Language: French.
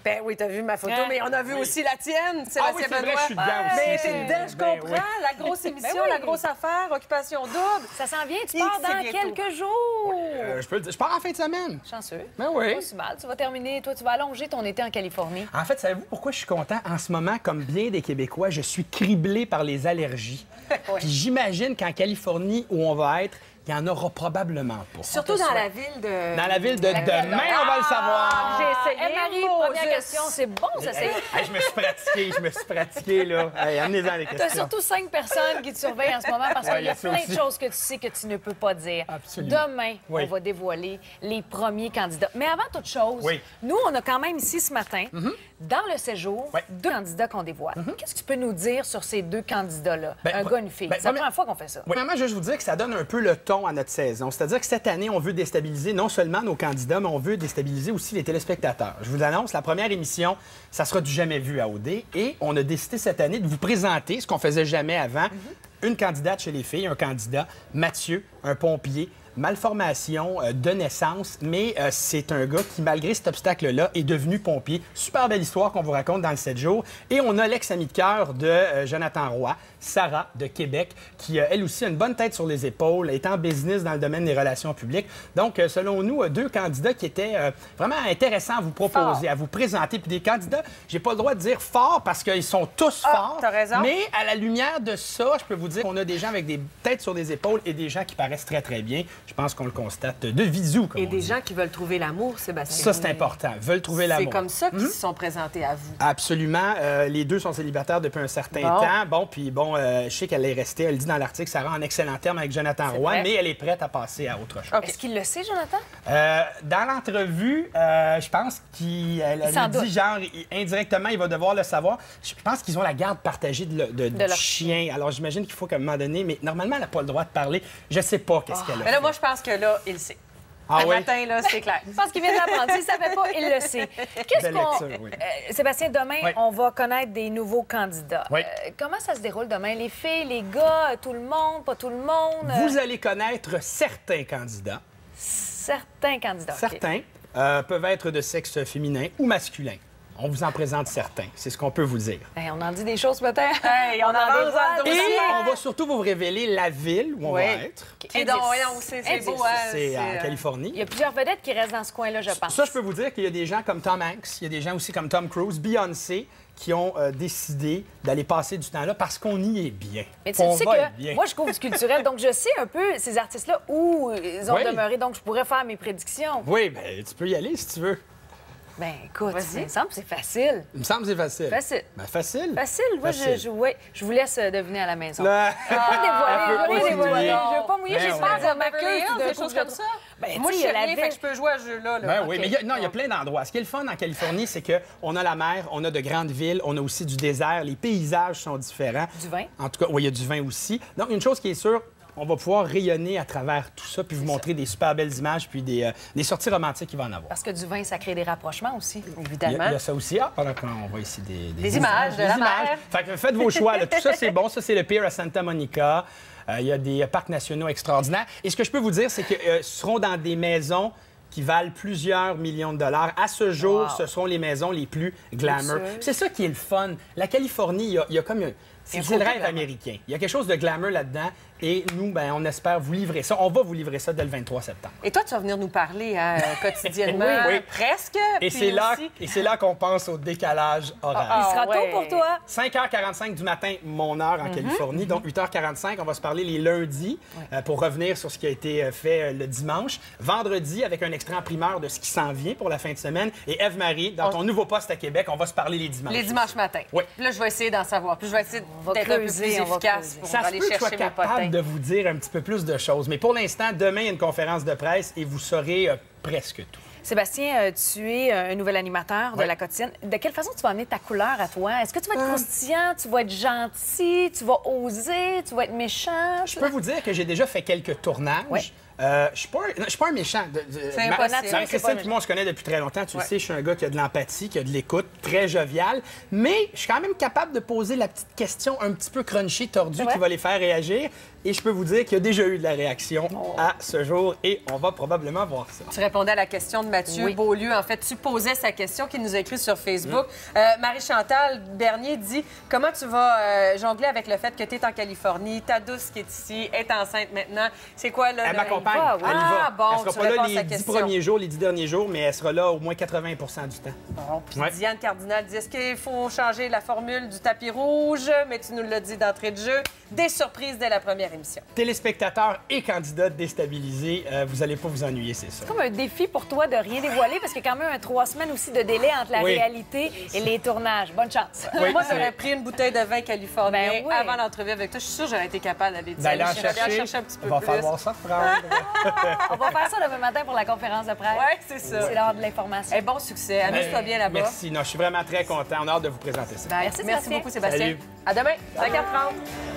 Ben oui, t'as vu ma photo, mais on a vu aussi la tienne, Sébastien oui, c'est vrai, Benoît. je suis dedans aussi. Mais t'es dedans, je comprends. La grosse émission, la grosse affaire, occupation double. Ça s'en vient, tu pars dans quelques jours. Je pars en fin de semaine. Chanceux. Ben oui. Pas si mal. Tu vas terminer, toi, tu vas allonger ton été en Californie. En fait, savez-vous pourquoi je suis content? En ce moment, comme bien des Québécois, je suis criblé par les allergies. Puis j'imagine qu'en Californie, où on va être, il n'y en aura probablement pas. Surtout dans la ville de... Dans la ville de demain, on va le savoir. J'ai essayé. Marie, première question. C'est bon, ça, c'est... Hey, je me suis pratiqué, là. Hey, amenez-en les Tu as questions. surtout 5 personnes qui te surveillent en ce moment parce qu'il y a ça plein aussi. de choses que tu sais que tu ne peux pas dire. Absolument. Demain, Oui. on va dévoiler les premiers candidats. Mais avant toute chose, Oui. nous, on a quand même ici ce matin, dans le séjour, Oui. 2 candidats qu'on dévoile. Qu'est-ce que tu peux nous dire sur ces 2 candidats-là? Ben, un gars, une fille. C'est la première fois qu'on fait ça. Oui. Premièrement, je veux vous dire que ça donne un peu le ton à notre saison. C'est-à-dire que cette année, on veut déstabiliser non seulement nos candidats, mais on veut déstabiliser aussi les téléspectateurs. Je vous annonce, la première émission, ça sera du jamais vu à OD. Et on a décidé cette année de vous présenter, ce qu'on faisait jamais avant, une candidate chez les filles, un candidat, Mathieu, un pompier, malformation de naissance, mais c'est un gars qui, malgré cet obstacle-là, est devenu pompier. Super belle histoire qu'on vous raconte dans le 7 jours. Et on a l'ex-amie de cœur de Jonathan Roy, Sarah, de Québec, qui, elle aussi, a une bonne tête sur les épaules, est en business dans le domaine des relations publiques. Donc, selon nous, 2 candidats qui étaient vraiment intéressants à vous proposer, à vous présenter. Puis des candidats, j'ai pas le droit de dire forts parce qu'ils sont tous forts. T'as raison. Mais à la lumière de ça, je peux vous dire qu'on a des gens avec des têtes sur les épaules et des gens qui paraissent très, très bien. Je pense qu'on le constate de visu, comme Et on des dit. gens qui veulent trouver l'amour, Sébastien. Ça, c'est important. Veulent trouver l'amour. C'est comme ça qu'ils se sont présentés à vous. Absolument. Les 2 sont célibataires depuis un certain temps. Bon, puis bon, je sais qu'elle est restée, elle dit dans l'article, Sarah en excellent terme avec Jonathan Roy, vrai. mais elle est prête à passer à autre chose. Est-ce qu'il le sait, Jonathan? Dans l'entrevue, je pense qu'elle s'en a dit, doute. genre, indirectement, il va devoir le savoir. Je pense qu'ils ont la garde partagée du leur chien. Alors, j'imagine qu'il faut qu'à un moment donné, mais normalement, elle n'a pas le droit de parler. Je sais pas qu'est-ce qu'elle a. Mais là, moi, je pense que là, il sait. Ah Le oui? matin, là, c'est clair. Je pense qu'il vient de l'apprendre. S'il ne savait pas, il le sait. Qu'est-ce Belle qu'on... lecture, oui. Sébastien, demain, Oui. on va connaître des nouveaux candidats. Oui. Comment ça se déroule demain? Les filles, les gars, tout le monde, pas tout le monde? Vous allez connaître certains candidats. Certains candidats. OK. Certains peuvent être de sexe féminin ou masculin. On vous en présente certains. C'est ce qu'on peut vous dire. Hey, on en dit des choses peut-être? Hey, on avance dans le Et dossier. on va surtout vous révéler la ville où on va être. Et donc, voyons, c'est beau, hein? C'est en Californie. Il y a plusieurs vedettes qui restent dans ce coin-là, je pense. Ça, je peux vous dire qu'il y a des gens comme Tom Hanks, il y a des gens aussi comme Tom Cruise, Beyoncé, qui ont décidé d'aller passer du temps là parce qu'on y est bien. Mais tu On sais va être que bien. moi, je couvre du culturel, donc je sais un peu ces artistes-là où ils ont Oui. demeuré, donc je pourrais faire mes prédictions. Oui, bien, tu peux y aller si tu veux. Ben écoute, Vas-y. il me semble que c'est facile. Il me semble que c'est facile. Facile. Ben, facile. Facile, moi, Facile. ouais, je vous laisse deviner à la maison. Là- Je veux pas dévoiler, je veux Elle pas peut pas dévoiler. se Je veux pas mouiller, Ben j'ai ouais. pas dire ma Beverly queue, Hills, tout d'un des coup, choses je- comme ça. Ben, Moi, tu je sais, sais il y a la rien, ville. fait que je peux jouer à ce jeu-là. là. Ben oui, OK. mais il y a plein d'endroits. Ce qui est le fun en Californie, c'est qu'on a la mer, on a de grandes villes, on a aussi du désert, les paysages sont différents. Du vin. En tout cas, oui, il y a du vin aussi. Donc, une chose qui est sûre, on va pouvoir rayonner à travers tout ça, puis vous montrer des super belles images, puis des sorties romantiques qu'il va en avoir. Parce que du vin, ça crée des rapprochements aussi. Il y a, Évidemment. il y a ça aussi. Ah, pendant qu'on voit ici Des images de la mer. Fait que faites vos choix. Là. Tout ça, c'est bon. Ça, c'est le pier à Santa Monica. Il y a des parcs nationaux extraordinaires. Et ce que je peux vous dire, c'est que ce seront dans des maisons qui valent plusieurs millions de dollars. À ce jour, Wow. ce seront les maisons les plus glamour. Luxueuses. C'est ça qui est le fun. La Californie, il y a comme c'est le côté rêve glamour. américain. Il y a quelque chose de glamour là-dedans. Et nous, ben, on espère vous livrer ça. On va vous livrer ça dès le 23 septembre. Et toi, tu vas venir nous parler hein, quotidiennement, Oui, oui. presque. Et puis c'est là qu'on pense au décalage horaire. Il sera ouais. tôt pour toi. 5h45 du matin, mon heure en Californie. Donc, 8h45, on va se parler les lundis pour revenir sur ce qui a été fait le dimanche. Vendredi, avec un extrait en primeur de ce qui s'en vient pour la fin de semaine. Et Eve-Marie, dans ton nouveau poste à Québec, on va se parler les dimanches. Les dimanches matins. Oui. Puis là, je vais essayer d'en savoir. Puis je vais essayer va d'être un peu creuser, plus on va efficace creuser. pour Ça se aller peut que je sois chercher mes potins. capable de vous dire un petit peu plus de choses. Mais pour l'instant, demain, il y a une conférence de presse et vous saurez presque tout. Sébastien, tu es un nouvel animateur de Ouais. La Quotidienne. De quelle façon tu vas amener ta couleur à toi? Est-ce que tu vas être croustillant, tu vas être gentil, tu vas oser, tu vas être méchant? Je peux vous dire que j'ai déjà fait quelques tournages. Oui. Je suis pas un méchant. C'est impossible. Marie-Christine et moi, on se connaît depuis très longtemps. Tu le sais, je suis un gars qui a de l'empathie, qui a de l'écoute, très jovial. Mais je suis quand même capable de poser la petite question un petit peu crunchy, tordue, qui va les faire réagir. Et je peux vous dire qu'il y a déjà eu de la réaction à ce jour et on va probablement voir ça. Tu répondais à la question de Mathieu Beaulieu. En fait, tu posais sa question qu'il nous a écrit sur Facebook. Marie-Chantal Bernier dit « Comment tu vas jongler avec le fait que tu es en Californie, ta douce qui est ici, est enceinte maintenant? C'est quoi, là? » Elle m'accompagne. Elle y va. Ah, bon, elle sera pas là les 10 premiers jours, les 10 derniers jours, mais elle sera là au moins 80 du temps. Bon, puis Diane Cardinal dit « Est-ce qu'il faut changer la formule du tapis rouge? » Mais tu nous l'as dit d'entrée de jeu. Des surprises dès la première émission. Téléspectateurs et candidats déstabilisés, vous n'allez pas vous ennuyer, c'est ça. C'est comme un défi pour toi de rien dévoiler parce qu'il y a quand même 3 semaines aussi de délai entre la réalité et les tournages. Bonne chance. Oui, moi, j'aurais pris une bouteille de vin californien avant l'entrevue avec toi. Je suis sûre que j'aurais été capable d'aller dire. D'aller en chercher un petit peu on va plus. falloir ça prendre. On va faire ça demain matin pour la conférence de presse. Oui, c'est ça. C'est l'heure de l'information. Bon succès. Amuse-toi bien là-bas. Merci. Non, je suis vraiment très content. On a hâte de vous présenter ça. Merci beaucoup, Sébastien. Salut. À demain, 5h30.